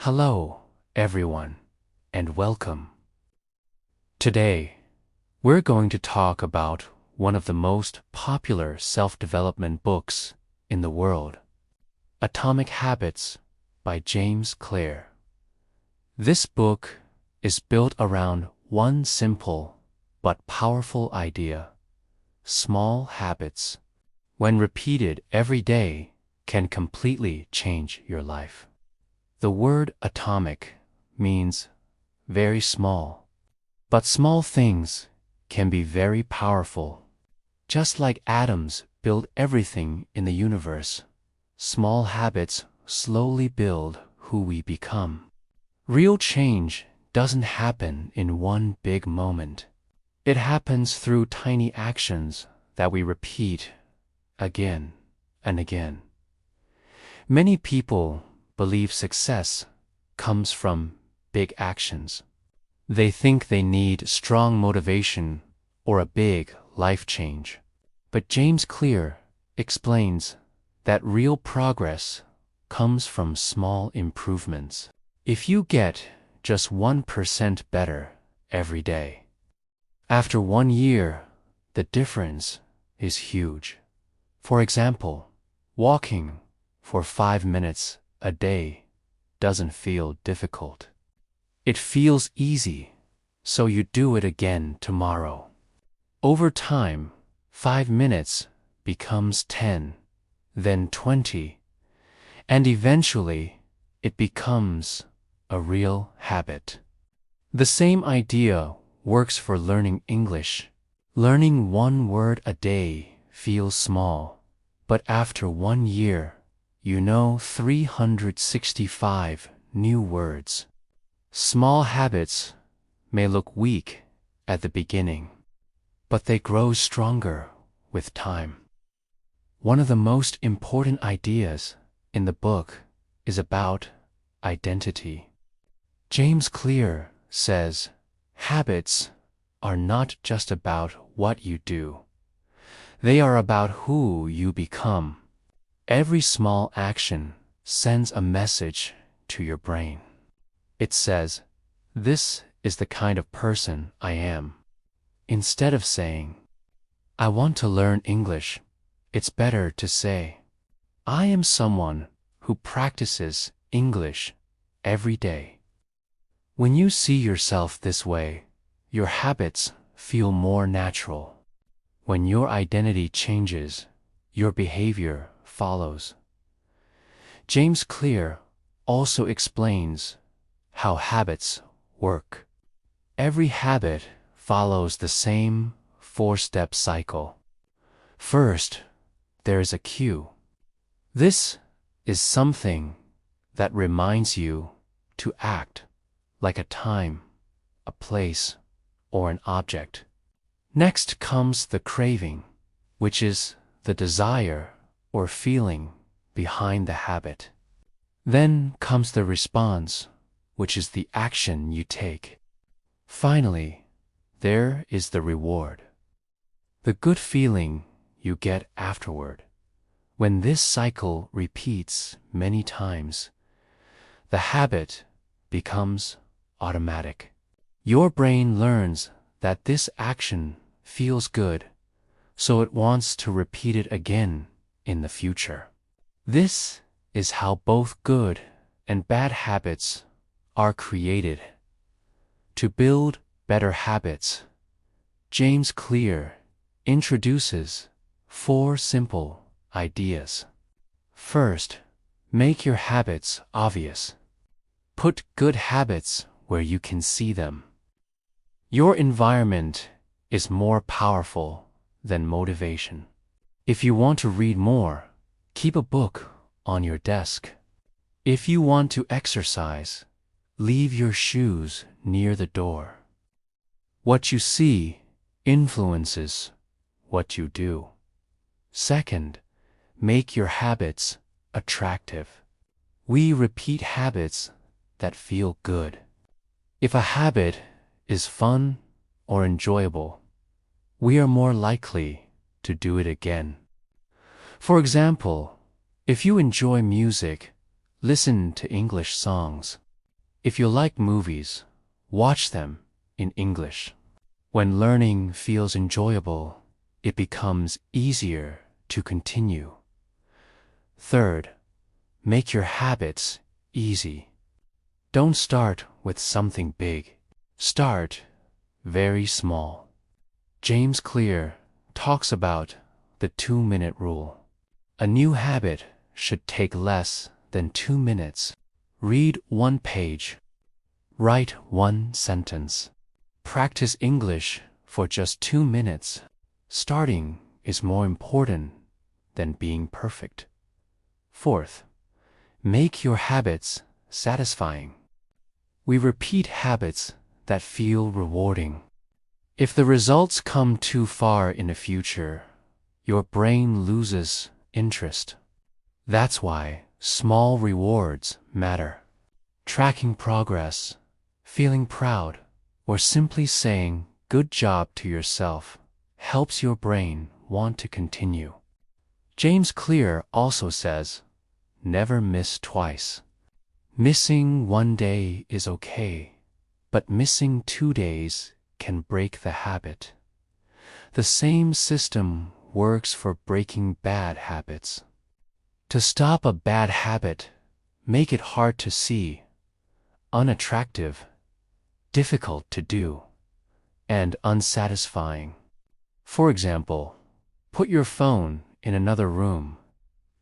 Hello, everyone, and welcome. Today, we're going to talk about one of the most popular self-development books in the world, Atomic Habits by James Clear. This book is built around one simple but powerful idea: small habits, when repeated every day, can completely change your life. The word atomic means very small, but small things can be very powerful. Just like atoms build everything in the universe, small habits slowly build who we become. Real change doesn't happen in one big moment. It happens through tiny actions that we repeat again and again. Many people believe success comes from big actions. They think they need strong motivation or a big life change. But James Clear explains that real progress comes from small improvements. If you get just 1% better every day, after 1 year, the difference is huge. For example, walking for 5 minutes a day doesn't feel difficult. It feels easy, so you do it again tomorrow. Over time, 5 minutes becomes 10, then 20, and eventually it becomes a real habit. The same idea works for learning English. Learning 1 word a day feels small, but after 1 year, you know 365 new words. Small habits may look weak at the beginning, but they grow stronger with time. One of the most important ideas in the book is about identity. James Clear says, habits are not just about what you do. They are about who you become. Every small action sends a message to your brain. It says, "This is the kind of person I am." Instead of saying, "I want to learn English," it's better to say, "I am someone who practices English every day." When you see yourself this way, your habits feel more natural. When your identity changes, your behavior follows. James Clear also explains how habits work. Every habit follows the same 4-step cycle. First, there is a cue. This is something that reminds you to act, like a time, a place, or an object. Next comes the craving, which is the desire or feeling behind the habit. Then comes the response, which is the action you take. Finally, there is the reward, the good feeling you get afterward. When this cycle repeats many times, the habit becomes automatic. Your brain learns that this action feels good, so it wants to repeat it again in the future. This is how both good and bad habits are created. To build better habits, James Clear introduces 4 simple ideas. First, make your habits obvious. Put good habits where you can see them. Your environment is more powerful than motivation. If you want to read more, keep a book on your desk. If you want to exercise, leave your shoes near the door. What you see influences what you do. Second, make your habits attractive. We repeat habits that feel good. If a habit is fun or enjoyable, we are more likely to do it again. For example, if you enjoy music, listen to English songs. If you like movies, watch them in English. When learning feels enjoyable, it becomes easier to continue. Third, make your habits easy. Don't start with something big. Start very small. James Clear talks about the 2-minute rule. A new habit should take less than 2 minutes. Read 1 page. Write 1 sentence. Practice English for just 2 minutes. Starting is more important than being perfect. Fourth, make your habits satisfying. We repeat habits that feel rewarding. If the results come too far in the future, your brain loses interest. That's why small rewards matter. Tracking progress, feeling proud, or simply saying "good job" to yourself helps your brain want to continue. James Clear also says, never miss twice. Missing 1 day is okay, but missing 2 days can break the habit. The same system works for breaking bad habits. To stop a bad habit, make it hard to see, unattractive, difficult to do, and unsatisfying. For example, put your phone in another room,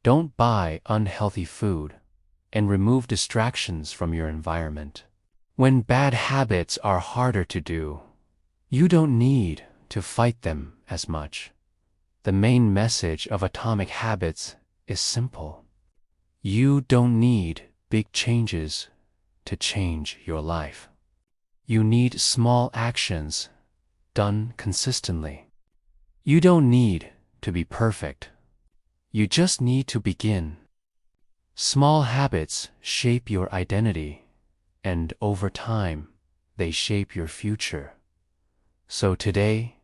don't buy unhealthy food, and remove distractions from your environment. When bad habits are harder to do, you don't need to fight them as much. The main message of Atomic Habits is simple. You don't need big changes to change your life. You need small actions done consistently. You don't need to be perfect. You just need to begin. Small habits shape your identity, and over time, they shape your future. So today,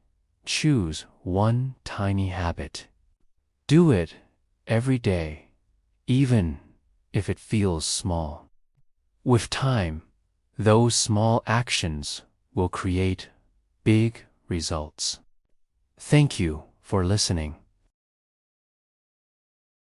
choose 1 tiny habit. Do it every day, even if it feels small. With time, those small actions will create big results. Thank you for listening.